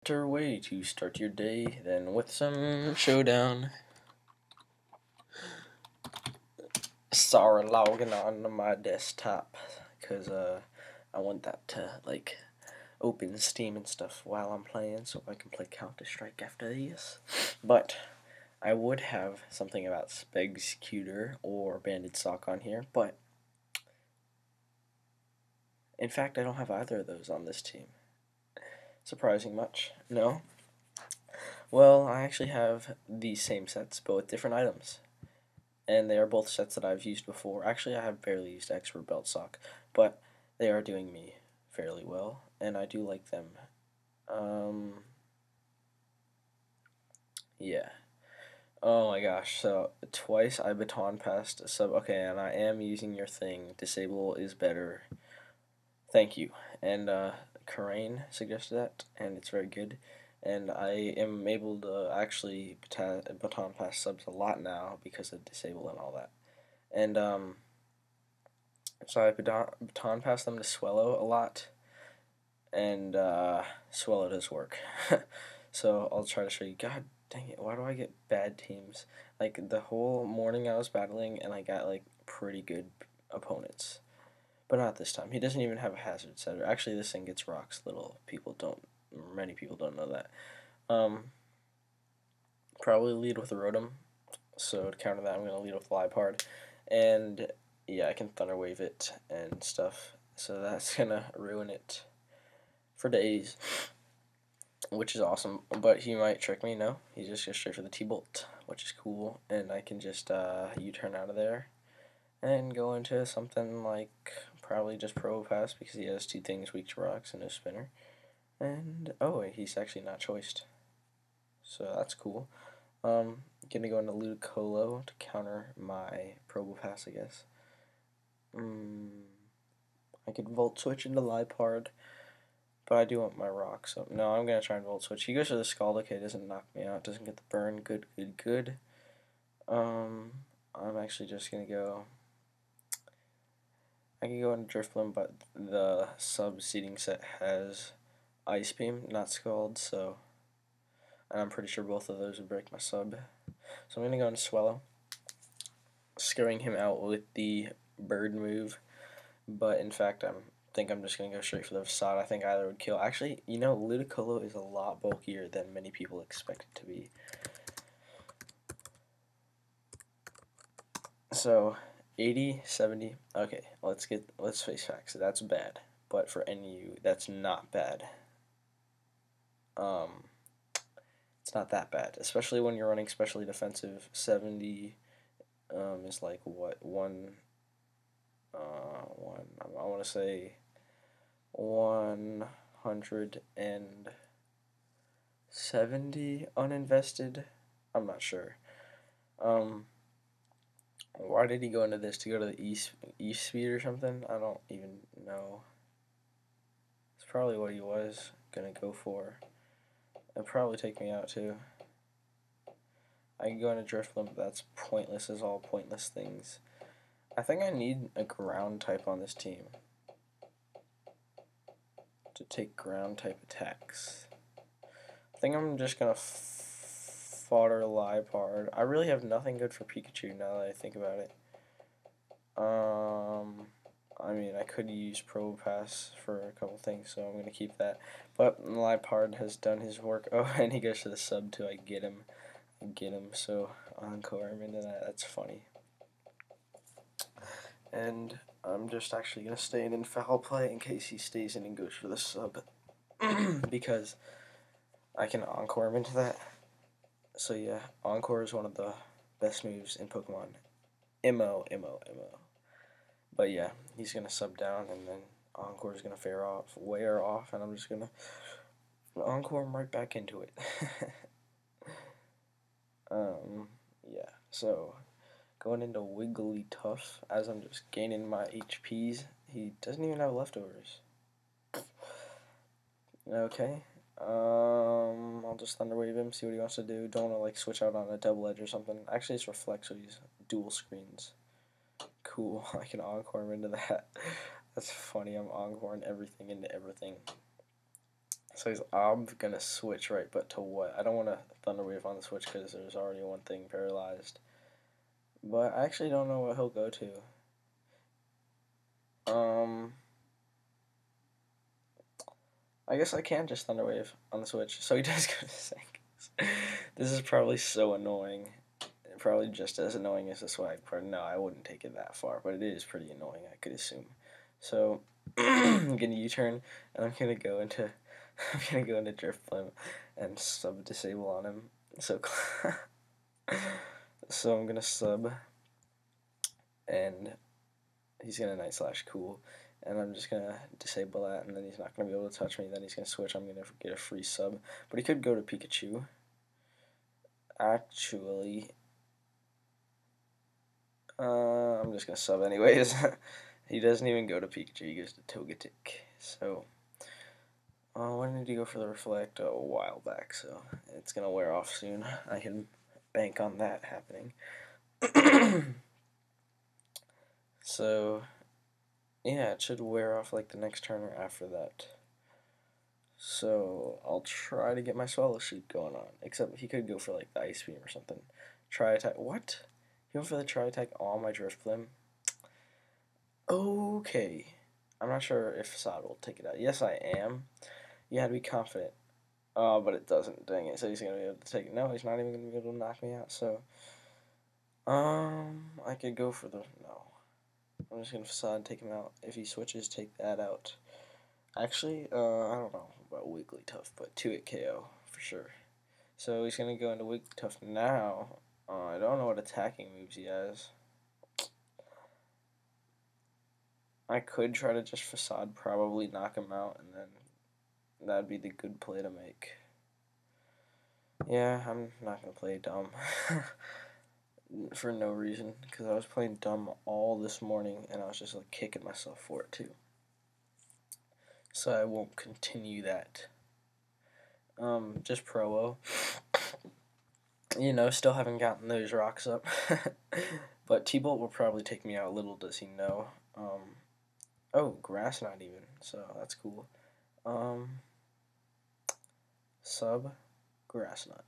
better way to start your day than with some Showdown? Sorry, logging on to my desktop, because I want that to, like, open Steam and stuff while I'm playing so I can play Counter-Strike after this. But I would have something about Spegscuter or Banded Sock on here, but in fact I don't have either of those on this team. Surprising much? No? Well, I actually have these same sets, but with different items. And they are both sets that I've used before. Actually, I have barely used Expert Belt Sock, but they are doing me fairly well, and I do like them. Yeah. Oh my gosh, so twice I baton passed a sub. Okay, and I am using your thing. Disable is better. Thank you. And Karain suggested that, and it's very good. And I am able to actually baton pass subs a lot now because of disable and all that. And so I baton pass them to Swellow a lot, and Swellow does work. So I'll try to show you. God dang it, why do I get bad teams? Like, the whole morning I was battling, and I got, like, pretty good opponents. But not this time. He doesn't even have a hazard setter. Actually, this thing gets rocks. Many people don't know that. Probably lead with a Rotom. So to counter that, I'm going to lead with Liepard. And yeah, I can Thunder Wave it and stuff. So that's going to ruin it for days, which is awesome. But he might trick me. No, he just goes straight for the T-Bolt, which is cool. And I can just U-turn out of there and go into something like probably just Probopass because he has two things, weak to rocks and no spinner. And oh, he's actually not choiced, so that's cool. Gonna go into Ludicolo to counter my Probopass, I guess. I could Volt Switch into Liepard, but I do want my rock, so no, I'm gonna try and Volt Switch. He goes for the Scald. Okay, doesn't knock me out, doesn't get the burn. Good, good, good. I'm actually just gonna go. I can go into Drifblim, but the sub-seeding set has Ice Beam, not Scald, so I'm pretty sure both of those would break my sub. So I'm going to go into Swellow, scaring him out with the Bird move, but in fact I think I'm just going to go straight for the Facade. I think either would kill. Actually, you know, Ludicolo is a lot bulkier than many people expect it to be. So 80, 70, okay, let's face facts, that's bad, but for NU, that's not bad. It's not that bad, especially when you're running specially defensive. 70 is like, what, I want to say 170 uninvested, I'm not sure. Why did he go into this? To go to the East Speed or something? I don't even know. It's probably what he was gonna go for. It'd probably take me out too. I can go into Drifblim, but that's pointless as all pointless things. I think I need a ground type on this team to take ground type attacks. I think I'm just gonna fodder Liepard. I really have nothing good for Pikachu now that I think about it. I mean, I could use Probopass for a couple things, so I'm going to keep that. But Liepard has done his work. Oh, and he goes to the sub too. I get him, so encore him into that. That's funny. And I'm just actually going to stay in foul play in case he stays in and goes for the sub. Because I can encore him into that. So yeah, encore is one of the best moves in Pokemon. MO. But yeah, he's gonna sub down, and then encore is gonna wear off, and I'm just gonna encore him right back into it. Yeah. So going into Wigglytuff as I'm just gaining my HPs. He doesn't even have leftovers. Okay. I'll just Thunder Wave him, see what he wants to do. Don't want to like switch out on a double edge or something. Actually, it's Reflect, so he's dual screens. Cool. I can encore him into that. That's funny. I'm encoring everything into everything. So I'm gonna switch, right? But to what? I don't want to Thunder Wave on the Switch because there's already one thing paralyzed. But I actually don't know what he'll go to. I guess I can just Thunder Wave on the Switch. So he does go to Sankos. This is probably so annoying. Probably just as annoying as the swag part. No, I wouldn't take it that far, but it is pretty annoying, I could assume. So I'm gonna U-turn and I'm gonna go into Drift Flame and sub disable on him. So so I'm gonna sub and he's gonna Night Slash cool. And I'm just gonna disable that, and then he's not gonna be able to touch me. Then he's gonna switch. I'm gonna get a free sub, but he could go to Pikachu. Actually, I'm just gonna sub anyways. He doesn't even go to Pikachu. He goes to Togetic. So, when did he go for the Reflect? A while back. So it's gonna wear off soon. I can bank on that happening. So. Yeah, it should wear off like the next turn or after that. So I'll try to get my Swallow Shoot going on. Except he could go for like the Ice Beam or something. Try attack. What? He went for the try attack on my Drift Flame? Okay. I'm not sure if Facade will take it out. Yes, I am. You had to be confident. Oh, but it doesn't. Dang it. So he's going to be able to take it. No, he's not even going to be able to knock me out. So, I could go for the... No. I'm just going to Facade, take him out. If he switches, take that out. Actually, I don't know about Wigglytuff, but 2-hit KO for sure. So he's going to go into Wigglytuff now. I don't know what attacking moves he has. I could try to just Facade, probably knock him out, and then that'd be the good play to make. Yeah, I'm not going to play dumb. For no reason, because I was playing dumb all this morning, and I was just like kicking myself for it too. So I won't continue that. Just Pro-O. You know, still haven't gotten those rocks up. But T-Bolt will probably take me out, little does he know. Oh, Grass Knot even, so that's cool. Sub, Grass Knot.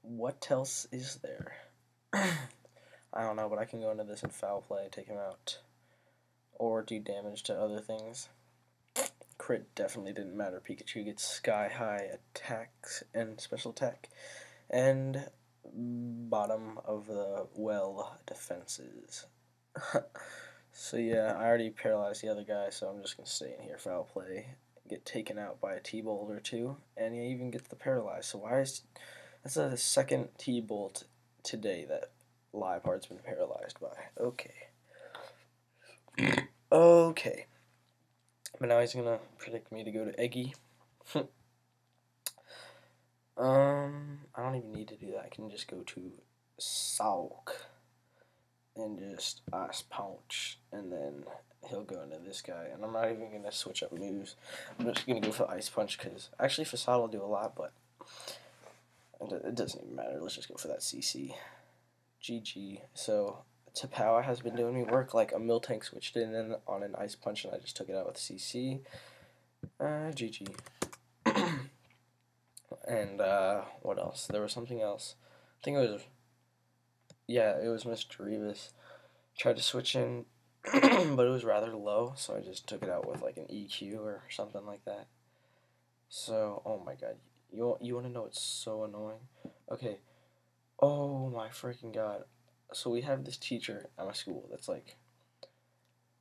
What else is there? I don't know, but I can go into this and foul play, take him out. Or do damage to other things. Crit definitely didn't matter. Pikachu gets sky high attacks and special attack. And bottom of the well defenses. So yeah, I already paralyzed the other guy, so I'm just going to stay in here, foul play, get taken out by a T-Bolt or two, and he even gets the paralyzed. So why is... That's the second T-Bolt today that Liepard's been paralyzed by. Okay. Okay. But now he's going to predict me to go to Eggy. I don't even need to do that. I can just go to Salk and just Ice Punch, and then he'll go into this guy, and I'm not even going to switch up moves. I'm just going to go for Ice Punch, because actually Facade will do a lot, but it doesn't even matter. Let's just go for that CC. GG. So Tapow has been doing me work, like a Miltank switched in on an Ice Punch, and I just took it out with CC. GG. And what else? There was something else. I think it was... Yeah, it was Mr. Revis. Tried to switch in, but it was rather low, so I just took it out with like an EQ or something like that. So, oh my god. You want to know what's so annoying? Okay. Oh my freaking god. So we have this teacher at my school that's like...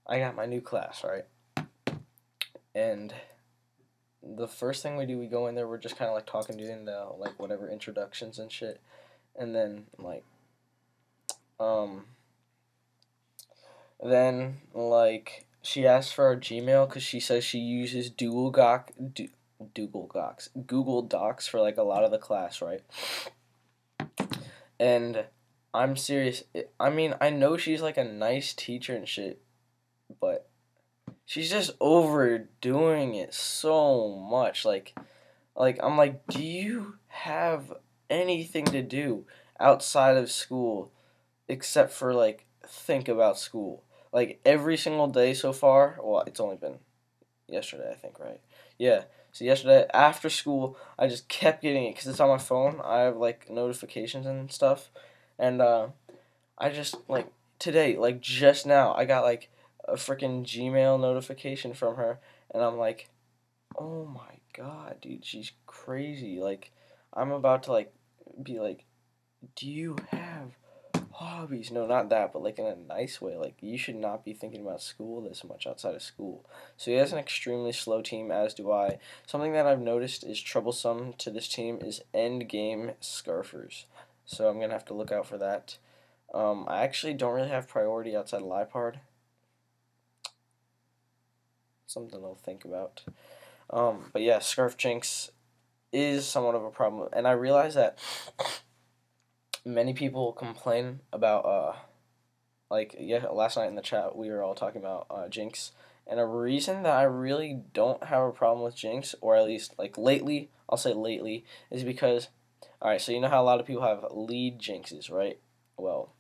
I got my new class, right? And the first thing we do, we go in there, we're just kind of like talking, doing the like whatever introductions and shit. And then like... Then, like, she asked for our Gmail because she says she uses Google Docs for, like, a lot of the class, right? And I'm serious. I mean, I know she's, like, a nice teacher and shit, but she's just overdoing it so much. Like, I'm like, do you have anything to do outside of school except for, like, think about school? Like, every single day so far, well, it's only been yesterday, I think, right? Yeah, So yesterday after school, I just kept getting it because it's on my phone. I have like notifications and stuff, and I just like today, like just now, I got like a freaking Gmail notification from her, and I'm like, oh my god, dude, she's crazy. Like, I'm about to like be like, do you have hobbies? No, not that, but like in a nice way. Like, you should not be thinking about school this much outside of school. So he has an extremely slow team, as do I. Something that I've noticed is troublesome to this team is end game scarfers. So I'm gonna have to look out for that. I actually don't really have priority outside of Lipard. Something I'll think about. But yeah, Scarf Jinx is somewhat of a problem, and I realize that many people complain about like yeah, last night in the chat we were all talking about Jinx, and a reason that I really don't have a problem with Jinx, or at least like lately, I'll say lately, is because alright, so you know how a lot of people have lead Jinxes, right? Well,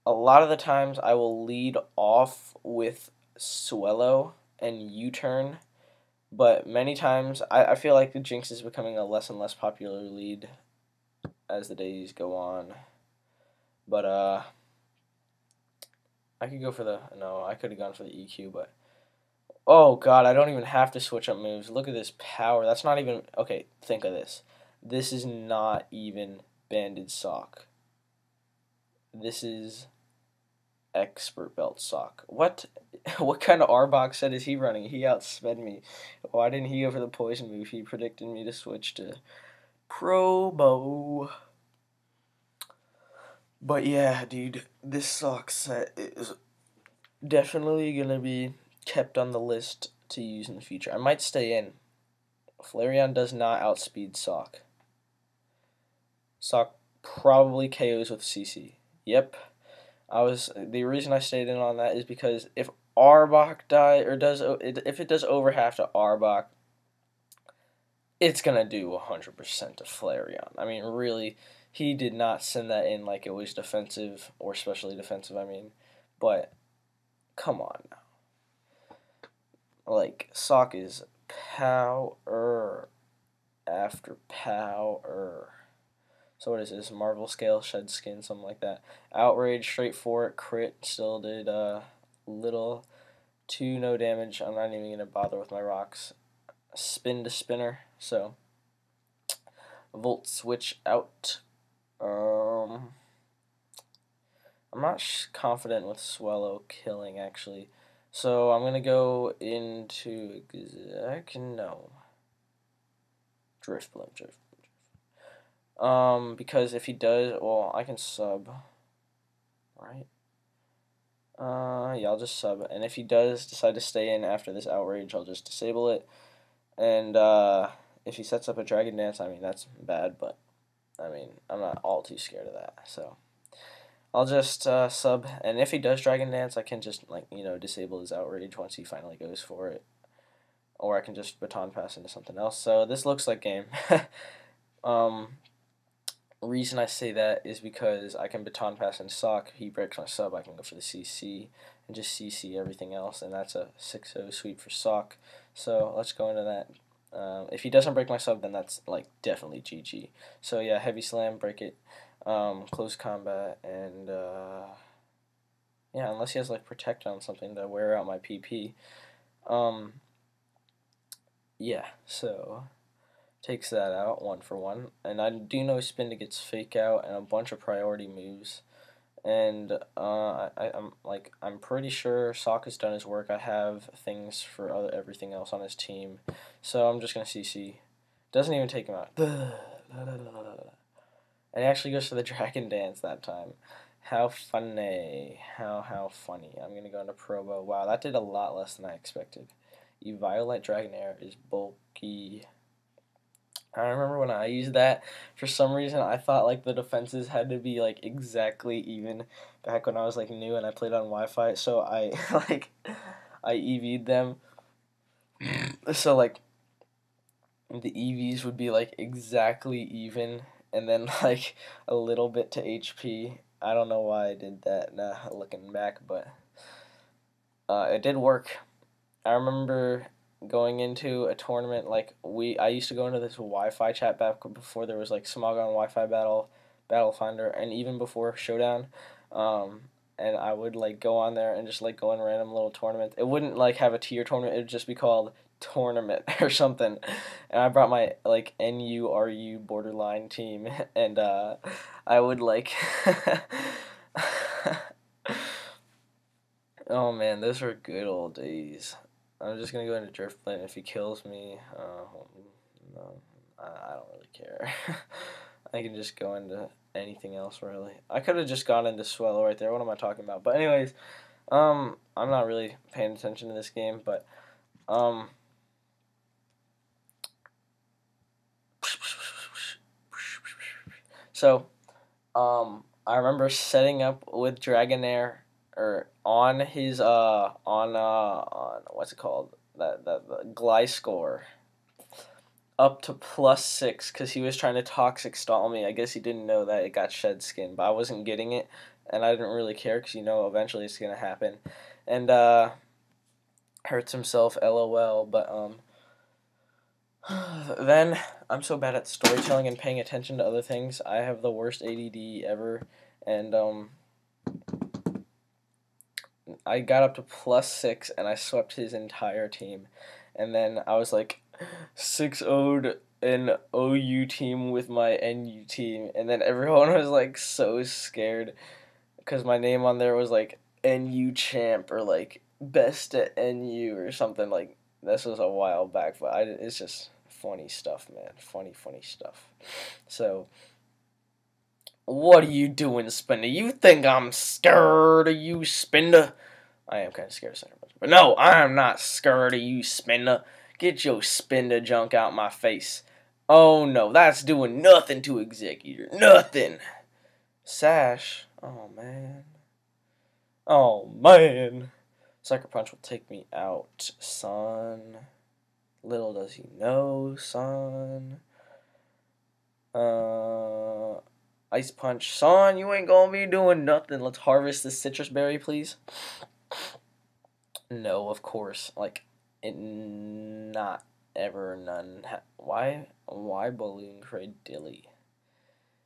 a lot of the times I will lead off with Swellow and U-turn, but many times I feel like the Jinx is becoming a less and less popular lead as the days go on. But I could go for the no, I could have gone for the EQ, but oh god, I don't even have to switch up moves. Look at this power. That's not even okay, think of this. This is not even banded sock. This is expert belt sock. What what kind of Arbok set is he running? He outsped me. Why didn't he go for the poison move? He predicted me to switch to Probo. But yeah, dude, this sock set is definitely gonna be kept on the list to use in the future. I might stay in. Flareon does not outspeed Sock. Sock probably KOs with CC. Yep. The reason I stayed in on that is because if Arbok if it does over half to Arbok, it's gonna do 100% to Flareon. I mean, really, he did not send that in like it was defensive or specially defensive. I mean, but come on now. Like, Sock is power after power. So what is this? Marvel Scale, Shed Skin, something like that. Outrage, straight for it, crit, still did little to no damage. I'm not even going to bother with my rocks. Spin to spinner, so Volt switch out. I'm not confident with Swellow killing, actually. So I'm going to go into Exec, no. Drift Bloom. Because if he does, well, I can sub, right? Yeah, I'll just sub, and if he does decide to stay in after this outrage, I'll just disable it, and, if he sets up a Dragon Dance, I mean, that's bad, but, I mean, I'm not all too scared of that, so, I'll just, sub, and if he does Dragon Dance, I can just, like, you know, disable his outrage once he finally goes for it, or I can just baton pass into something else, so this looks like game. Reason I say that is because I can baton pass and Sock. He breaks my sub, I can go for the CC and just CC everything else, and that's a 6-0 sweep for Sock. So let's go into that. If he doesn't break my sub, then that's like definitely GG. So yeah, heavy slam, break it, close combat, and yeah, unless he has like protect on something to wear out my PP. Yeah, so takes that out 1 for 1, and I do know spin to gets fake out and a bunch of priority moves, and I'm pretty sure Sock has done his work. I have things for everything else on his team, so I'm just gonna CC. Doesn't even take him out, and he actually goes for the Dragon Dance that time. How funny! How funny! I'm gonna go into Probo. Wow, that did a lot less than I expected. Violet Dragonair is bulky. I remember when I used that, for some reason I thought like the defenses had to be like exactly even back when I was like new and I played on Wi-Fi, so I I EV'd them. So like the EVs would be like exactly even and then like a little bit to HP. I don't know why I did that looking back, but it did work. I remember going into a tournament, like I used to go into this Wi-Fi chat back before there was like Smogon Wi-Fi Battle Finder, and even before Showdown. Um, and I would like go on there and just like go in random little tournaments. It wouldn't like have a tier tournament. It would just be called tournament or something. And I brought my like NURU borderline team, and I would like. Oh man, those were good old days. I'm just gonna go into Drift Plane. If he kills me, no, I don't really care. I can just go into anything else really. I could have just gone into Swell right there. What am I talking about? But anyways, I'm not really paying attention to this game, but um, so I remember setting up with Dragonair or on his on what's it called, that Gliscor up to +6 because he was trying to toxic stall me. I guess he didn't know that it got shed skin, but I wasn't getting it, and I didn't really care because eventually it's gonna happen, and hurts himself, lol. But then I'm so bad at storytelling and paying attention to other things. I have the worst ADD ever, and I got up to +6 and I swept his entire team, and then I was like 6-0'd an OU team with my NU team, and then everyone was like so scared because my name on there was like NU champ or like best at NU or something. Like this was a while back, but it's just funny stuff, man. Funny stuff. So what are you doing, Spinda? You think I'm scared of you, Spinda? I am kind of scared of Center Punch. But no, I am not scared of you, Spinda. Get your Spinda junk out my face. Oh no, that's doing nothing to Executor. Nothing. Sash. Oh man. Oh man. Sucker Punch will take me out, son. Little does he know, son. Ice Punch. Son, you ain't gonna be doing nothing. Let's harvest this citrus berry, please. No, of course. Like, not ever, none. Why Balloon Crate Dilly?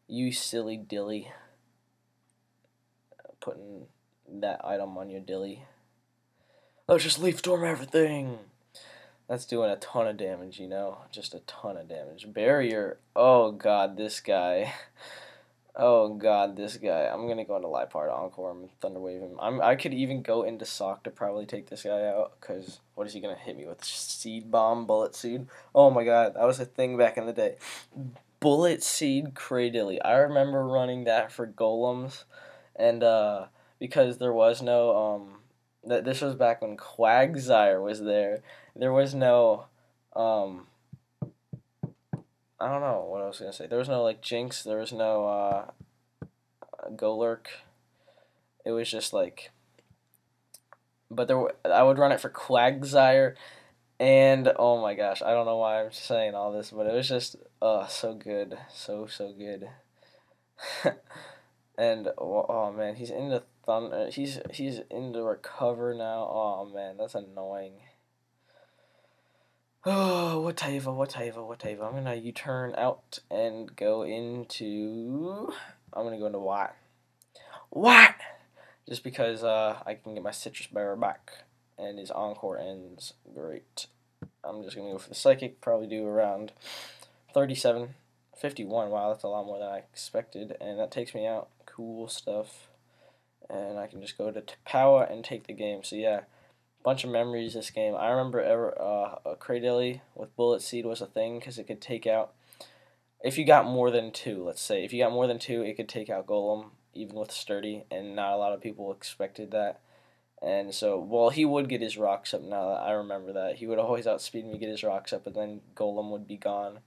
You silly Dilly. Putting that item on your Dilly. Let's just Leaf Storm everything. That's doing a ton of damage, just a ton of damage. Barrier. Oh god, this guy. Oh god, this guy. I'm gonna go into Liepard, Encore him, Thunderwave him. I could even go into Sock to probably take this guy out, because what is he gonna hit me with? Seed Bomb, Bullet Seed? Oh my god, that was a thing back in the day. Bullet Seed Cradilly. I remember running that for golems, and because there was no this was back when Quagsire was there. There was no I don't know what I was gonna say. There was no like Jinx. There was no Golurk. It was just like, but I would run it for Quagsire, and oh my gosh, I don't know why I'm saying all this, but it was just so good, so good. And oh man, he's into Thunder. He's into Recover now. Oh man, that's annoying. Oh, whatever. I'm gonna U-turn out and go into. I'm gonna go into Watt. What? Just because I can get my Citrus Bearer back, and his Encore ends great. I'm just gonna go for the Psychic. Probably do around 37, 51. Wow, that's a lot more than I expected, and that takes me out. Cool stuff. And I can just go to Power and take the game. So yeah. Bunch of memories this game. I remember a Cradilly with Bullet Seed was a thing because it could take out, if you got more than 2, let's say. If you got more than 2, it could take out Golem, even with Sturdy, and not a lot of people expected that. And so, well, he would get his rocks up now that I remember that. He would always outspeed me, get his rocks up, but then Golem would be gone.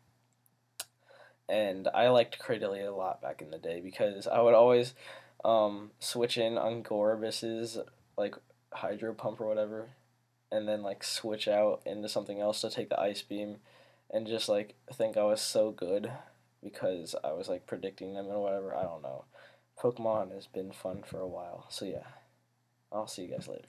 And I liked Cradilly a lot back in the day because I would always switch in on Gorbis's, like, Hydro Pump or whatever, and then like switch out into something else to take the Ice Beam, and just like think I was so good because I was like predicting them and whatever. I don't know. Pokemon has been fun for a while, so yeah, I'll see you guys later.